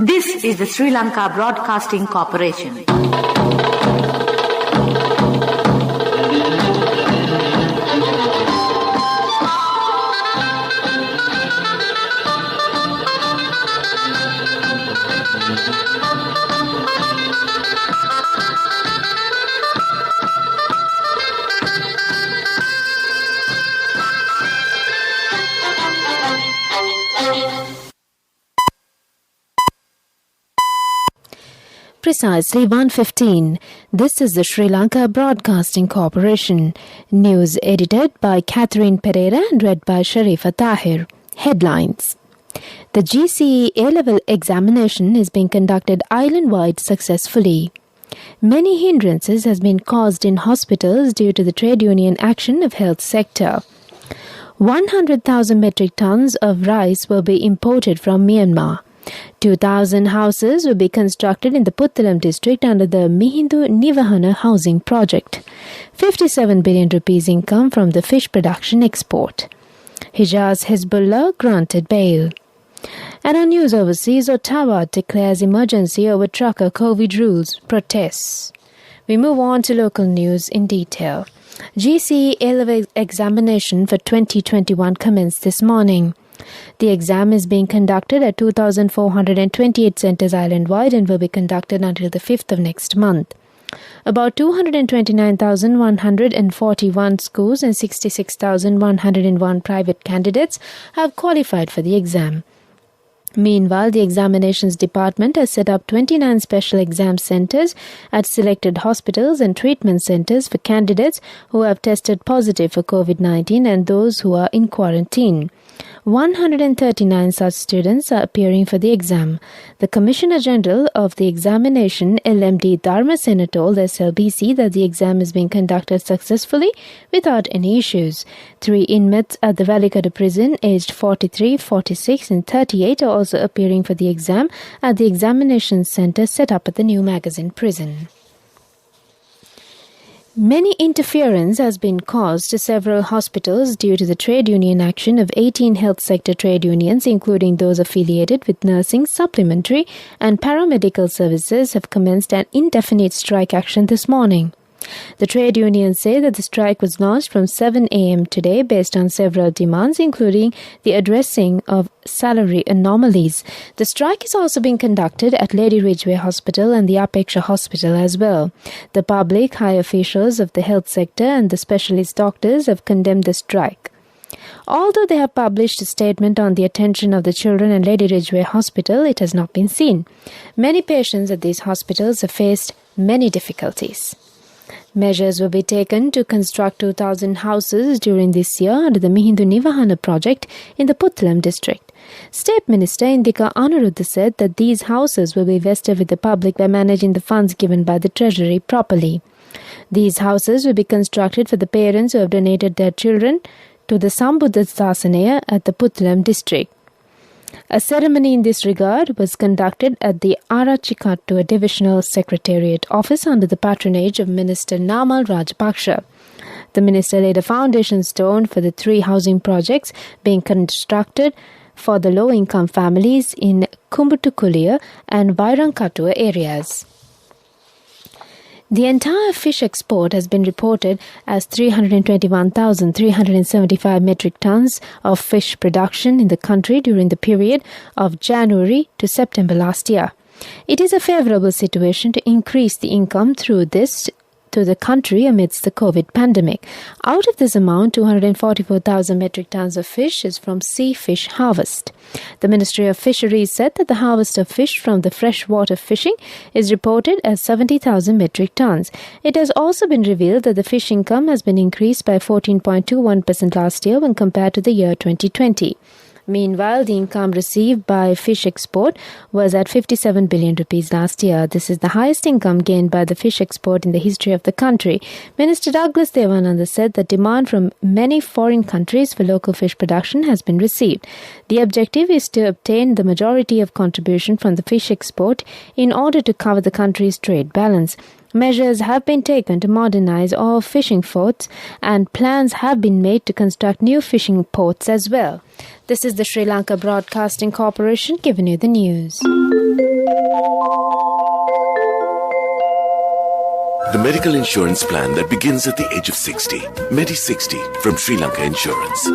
This is the Sri Lanka Broadcasting Corporation. Precisely 1:15. This is the Sri Lanka Broadcasting Corporation. News edited by Catherine Pereira and read by Sharifa Tahir. Headlines. The GCE A-level examination is being conducted island-wide successfully. Many hindrances has been caused in hospitals due to the trade union action of health sector. 100,000 metric tons of rice will be imported from Myanmar. 2,000 houses will be constructed in the Puttalam district under the Mihindu Nivahana housing project. 57 billion rupees income from the fish production export. Hijaz Hezbollah granted bail. And on news overseas, Ottawa declares emergency over trucker COVID rules protests. We move on to local news in detail. GCE A-level examination for 2021 commenced this morning. The exam is being conducted at 2,428 centres island-wide and will be conducted until the 5th of next month. About 229,141 schools and 66,101 private candidates have qualified for the exam. Meanwhile, the Examinations Department has set up 29 special exam centres at selected hospitals and treatment centres for candidates who have tested positive for COVID-19 and those who are in quarantine. 139 such students are appearing for the exam. The Commissioner General of the Examination, LMD Dharma Sena, told SLBC that the exam is being conducted successfully without any issues. 3 inmates at the Valikada prison, aged 43, 46 and 38, are also appearing for the exam at the examination centre set up at the New Magazine prison. Many interference has been caused to several hospitals due to the trade union action of 18 health sector trade unions, including those affiliated with nursing, supplementary and paramedical services, have commenced an indefinite strike action this morning. The trade unions say that the strike was launched from 7 a.m. today based on several demands, including the addressing of salary anomalies. The strike is also being conducted at Lady Ridgeway Hospital and the Apeksha Hospital as well. The public, high officials of the health sector and the specialist doctors have condemned the strike. Although they have published a statement on the attention of the children and Lady Ridgeway Hospital, it has not been seen. Many patients at these hospitals have faced many difficulties. Measures will be taken to construct 2,000 houses during this year under the Mihindu Nivahana project in the Puttalam district. State Minister Indika Anuruddha said that these houses will be vested with the public by managing the funds given by the Treasury properly. These houses will be constructed for the parents who have donated their children to the Sambuddha Sasanaya at the Puttalam district. A ceremony in this regard was conducted at the Arachikattua Divisional Secretariat office under the patronage of Minister Namal Rajapaksa. The minister laid a foundation stone for the 3 housing projects being constructed for the low-income families in Kumbutukulia and Vairankattua areas. The entire fish export has been reported as 321,375 metric tons of fish production in the country during the period of January to September last year. It is a favorable situation to increase the income through this to the country amidst the COVID pandemic. Out of this amount, 244,000 metric tons of fish is from sea fish harvest. The Ministry of Fisheries said that the harvest of fish from the freshwater fishing is reported as 70,000 metric tons. It has also been revealed that the fish income has been increased by 14.21% last year when compared to the year 2020. Meanwhile, the income received by fish export was at 57 billion rupees last year. This is the highest income gained by the fish export in the history of the country. Minister Douglas Devananda said that demand from many foreign countries for local fish production has been received. The objective is to obtain the majority of contribution from the fish export in order to cover the country's trade balance. Measures have been taken to modernize all fishing forts, and plans have been made to construct new fishing ports as well. This is the Sri Lanka Broadcasting Corporation giving you the news. The medical insurance plan that begins at the age of 60. Medi60 from Sri Lanka Insurance.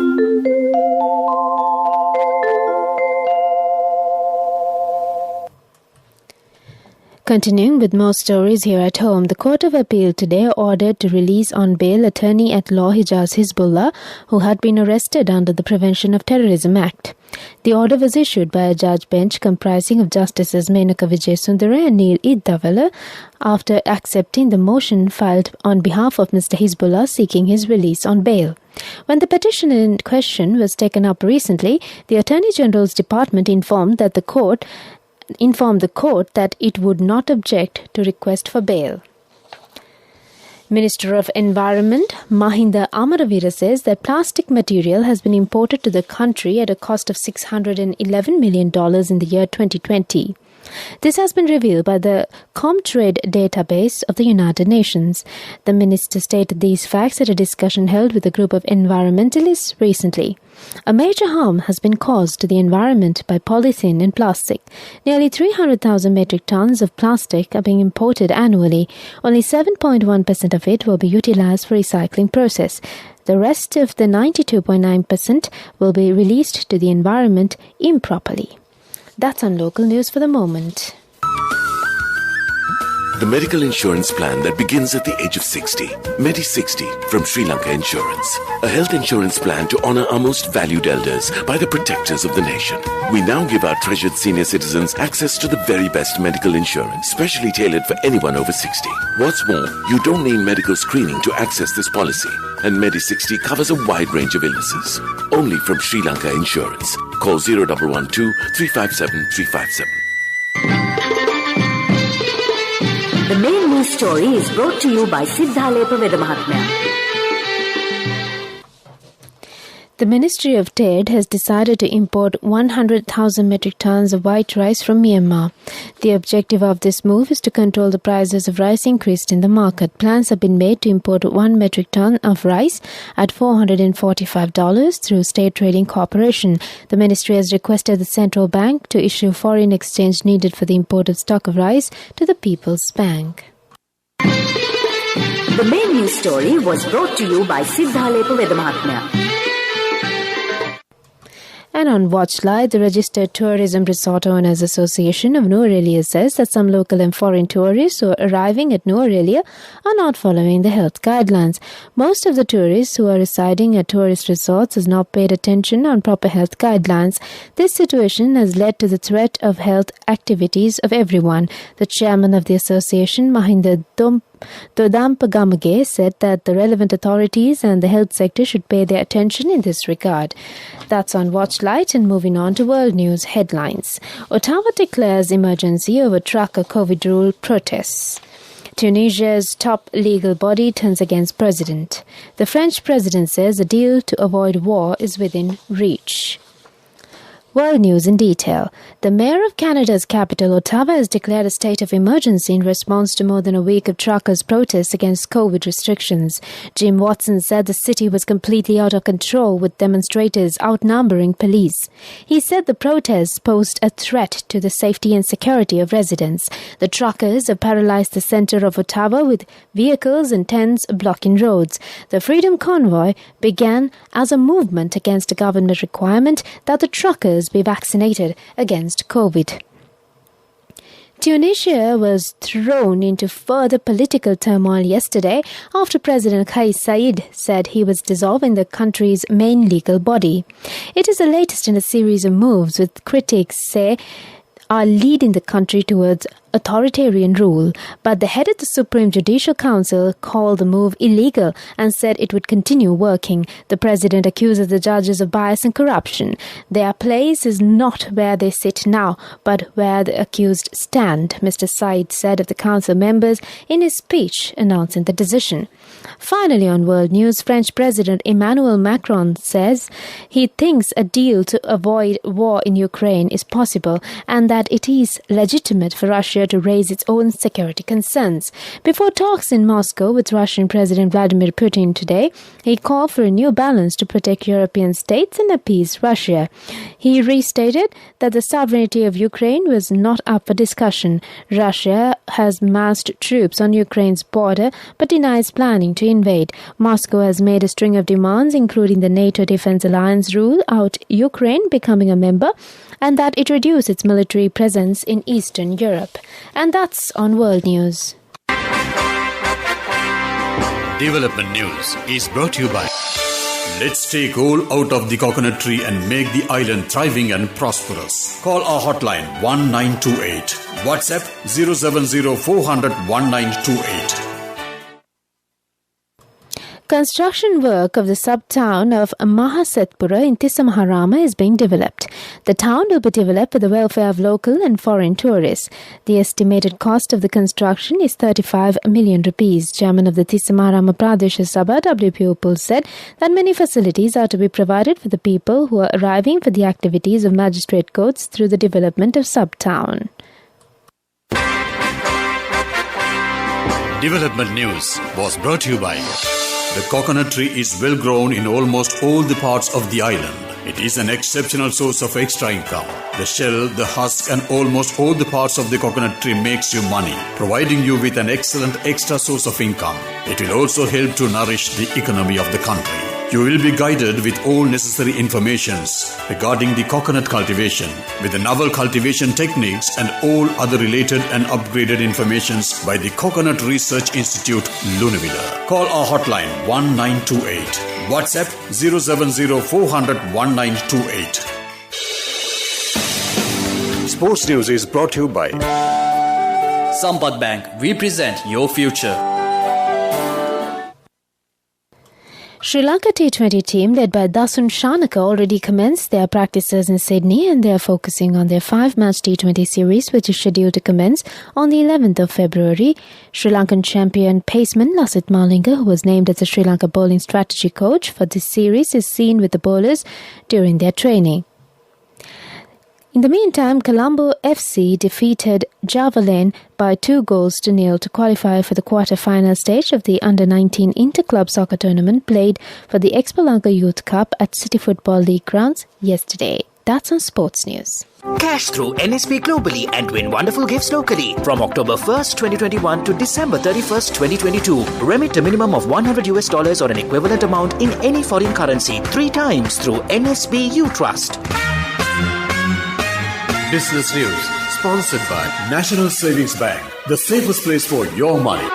Continuing with more stories here at home, the Court of Appeal today ordered to release on bail attorney at law Hijaz Hizbullah, who had been arrested under the Prevention of Terrorism Act. The order was issued by a judge bench comprising of Justices Menaka Vijayasundara and Neil Iddavala after accepting the motion filed on behalf of Mr. Hizbullah seeking his release on bail. When the petition in question was taken up recently, the Attorney General's Department informed the court that it would not object to request for bail. Minister of Environment Mahinda Amaravira says that plastic material has been imported to the country at a cost of $611 million in the year 2020. This has been revealed by the Comtrade database of the United Nations. The minister stated these facts at a discussion held with a group of environmentalists recently. A major harm has been caused to the environment by polythene and plastic. Nearly 300,000 metric tons of plastic are being imported annually. Only 7.1% of it will be utilized for recycling process. The rest of the 92.9% will be released to the environment improperly. That's on local news for the moment. The medical insurance plan that begins at the age of 60. Medi60 from Sri Lanka Insurance. A health insurance plan to honor our most valued elders by the protectors of the nation. We now give our treasured senior citizens access to the very best medical insurance, specially tailored for anyone over 60. What's more, you don't need medical screening to access this policy. And Medi60 covers a wide range of illnesses. Only from Sri Lanka Insurance. Call 0112 357 357. The main news story is brought to you by Siddhalepa Vedamahatmya. The Ministry of Trade has decided to import 100,000 metric tons of white rice from Myanmar. The objective of this move is to control the prices of rice increased in the market. Plans have been made to import 1 metric ton of rice at $445 through State Trading Corporation. The ministry has requested the central bank to issue foreign exchange needed for the import of stock of rice to the People's Bank. The main news story was brought to you by Siddhalepa Vedamahatmya. And on Watchlight, the Registered Tourism Resort Owners Association of Nuwara says that some local and foreign tourists who are arriving at Nuwara are not following the health guidelines. Most of the tourists who are residing at tourist resorts has not paid attention on proper health guidelines. This situation has led to the threat of health activities of everyone. The chairman of the association, Mahinda Dodampagamage, said that the relevant authorities and the health sector should pay their attention in this regard. That's on Watchlight, and moving on to world news headlines. Ottawa declares emergency over trucker COVID rule protests. Tunisia's top legal body turns against president. The French president says a deal to avoid war is within reach. World news in detail. The mayor of Canada's capital, Ottawa, has declared a state of emergency in response to more than a week of truckers' protests against COVID restrictions. Jim Watson said the city was completely out of control, with demonstrators outnumbering police. He said the protests posed a threat to the safety and security of residents. The truckers have paralyzed the centre of Ottawa with vehicles and tents blocking roads. The Freedom Convoy began as a movement against a government requirement that the truckers be vaccinated against COVID. Tunisia was thrown into further political turmoil yesterday after President Kais Saied said he was dissolving the country's main legal body. It is the latest in a series of moves which critics say are leading the country towards authoritarian rule, but the head of the Supreme Judicial Council called the move illegal and said it would continue working. The president accuses the judges of bias and corruption. Their place is not where they sit now, but where the accused stand, Mr. Said said of the council members in his speech announcing the decision. Finally, on world news, French President Emmanuel Macron says he thinks a deal to avoid war in Ukraine is possible and that it is legitimate for Russia Russia to raise its own security concerns. Before talks in Moscow with Russian President Vladimir Putin today, he called for a new balance to protect European states and appease Russia. He restated that the sovereignty of Ukraine was not up for discussion. Russia has massed troops on Ukraine's border but denies planning to invade. Moscow has made a string of demands, including the NATO Defense Alliance rule out Ukraine becoming a member, and that it reduce its military presence in Eastern Europe. And that's on World News. Development News is brought to you by Let's take all out of the coconut tree and make the island thriving and prosperous. Call our hotline 1928. WhatsApp 070 400 1928. Construction work of the sub-town of Mahasetpura in Tisamaharama is being developed. The town will be developed for the welfare of local and foreign tourists. The estimated cost of the construction is 35 million rupees. Chairman of the Tisamaharama Pradesh Sabha, W.P. Upul, said that many facilities are to be provided for the people who are arriving for the activities of magistrate courts through the development of sub-town. Development News was brought to you by the coconut tree is well grown in almost all the parts of the island. It is an exceptional source of extra income. The shell, the husk and almost all the parts of the coconut tree makes you money, providing you with an excellent extra source of income. It will also help to nourish the economy of the country. You will be guided with all necessary informations regarding the coconut cultivation, with the novel cultivation techniques and all other related and upgraded informations by the Coconut Research Institute, Lunavilla. Call our hotline 1928. WhatsApp 070 400 1928. Sports News is brought to you by Sampath Bank. We present your future. Sri Lanka T20 team led by Dasun Shanaka already commenced their practices in Sydney, and they are focusing on their 5-match T20 series, which is scheduled to commence on the 11th of February. Sri Lankan champion paceman Lasith Malinga, who was named as the Sri Lanka bowling strategy coach for this series, is seen with the bowlers during their training. In the meantime, Colombo FC defeated Java by 2-0 to qualify for the quarter-final stage of the Under-19 Inter-Club Soccer Tournament played for the Expo Lanka Youth Cup at City Football League grounds yesterday. That's on Sports News. Cash through NSP globally and win wonderful gifts locally. From October 1st, 2021 to December 31st, 2022. Remit a minimum of $100 or an equivalent amount in any foreign currency 3 times through NSP U Trust. Business News, sponsored by National Savings Bank, the safest place for your money.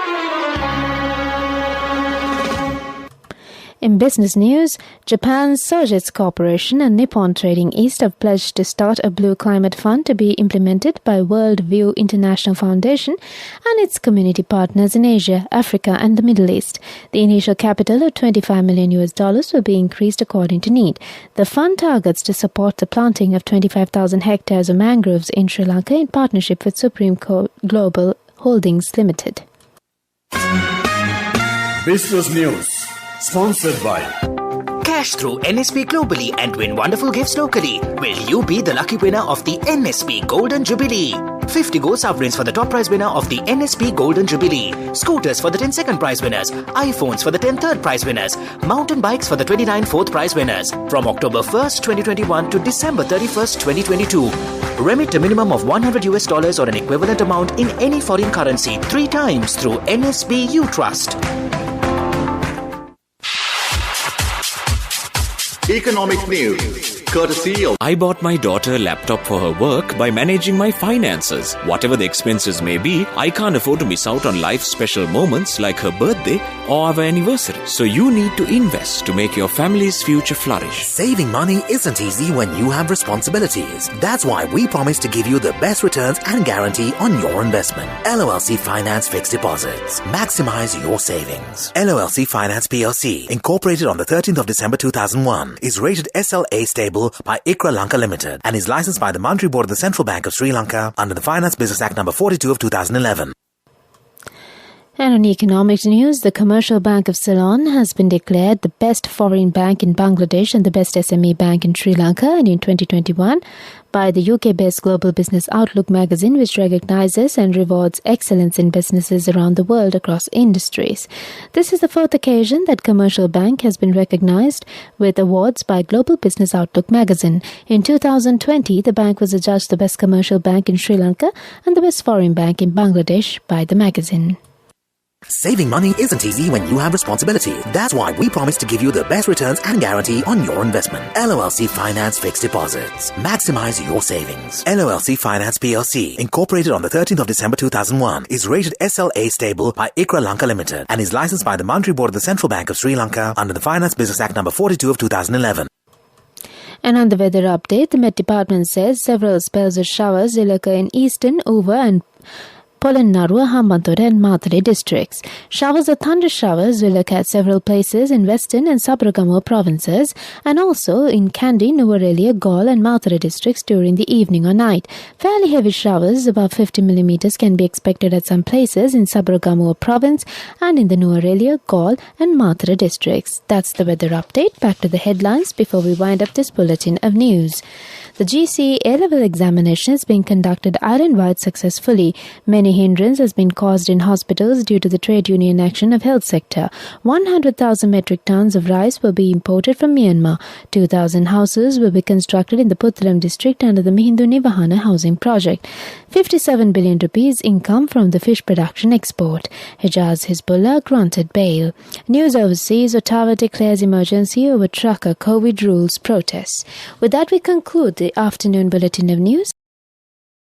In business news, Japan's Sojitz Corporation and Nippon Trading East have pledged to start a Blue Climate Fund to be implemented by World View International Foundation and its community partners in Asia, Africa and the Middle East. The initial capital of $25 million will be increased according to need. The fund targets to support the planting of 25,000 hectares of mangroves in Sri Lanka in partnership with Supreme Global Holdings Limited. Business News, sponsored by Cash through NSP globally and win wonderful gifts locally. Will you be the lucky winner of the NSP Golden Jubilee? 50 gold sovereigns for the top prize winner of the NSP Golden Jubilee. Scooters for the 10 second prize winners. iPhones for the 10 third prize winners. Mountain bikes for the 29 fourth prize winners. From October 1st, 2021 to December 31st, 2022. Remit a minimum of $100 or an equivalent amount in any foreign currency 3 times through NSB U Trust. Economic news, courtesy of... I bought my daughter a laptop for her work by managing my finances. Whatever the expenses may be, I can't afford to miss out on life's special moments like her birthday or our anniversary. So you need to invest to make your family's future flourish. Saving money isn't easy when you have responsibilities. That's why we promise to give you the best returns and guarantee on your investment. LOLC Finance Fixed Deposits. Maximize your savings. LOLC Finance PLC, incorporated on the 13th of December 2001, is rated SLA stable by ICRA Lanka Limited and is licensed by the Monetary Board of the Central Bank of Sri Lanka under the Finance Business Act number 42 of 2011. And on economic news, the Commercial Bank of Ceylon has been declared the best foreign bank in Bangladesh and the best SME bank in Sri Lanka and in 2021 by the UK-based Global Business Outlook magazine, which recognizes and rewards excellence in businesses around the world across industries. This is the fourth occasion that Commercial Bank has been recognized with awards by Global Business Outlook magazine. In 2020, the bank was adjudged the best commercial bank in Sri Lanka and the best foreign bank in Bangladesh by the magazine. Saving money isn't easy when you have responsibility. That's why we promise to give you the best returns and guarantee on your investment. LOLC Finance Fixed Deposits. Maximize your savings. LOLC Finance PLC, incorporated on the 13th of December 2001, is rated SLA stable by ICRA Lanka Limited and is licensed by the Monetary Board of the Central Bank of Sri Lanka under the Finance Business Act number 42 of 2011. And on the weather update, the Met Department says several spells of showers will occur in eastern, Uva and Polennarua, Hambantota and Matare districts. Showers or thunder showers will occur at several places in western and Sabaragamuwa provinces and also in Kandy, Nuwara, Galle and Matare districts during the evening or night. Fairly heavy showers above 50 millimeters can be expected at some places in Sabaragamuwa province and in the Nuwara, Galle and Matare districts. That's the weather update. Back to the headlines before we wind up this bulletin of news. The GCE A-level examination is being conducted island-wide successfully. Many hindrance has been caused in hospitals due to the trade union action of health sector. 100,000 metric tons of rice will be imported from Myanmar. 2,000 houses will be constructed in the Puttalam district under the Mihindu Nivahana housing project. 57 billion rupees income from the fish production export. Hijaz Hezbollah granted bail. News overseas, Ottawa declares emergency over trucker COVID rules protests. With that, we conclude the afternoon bulletin of news.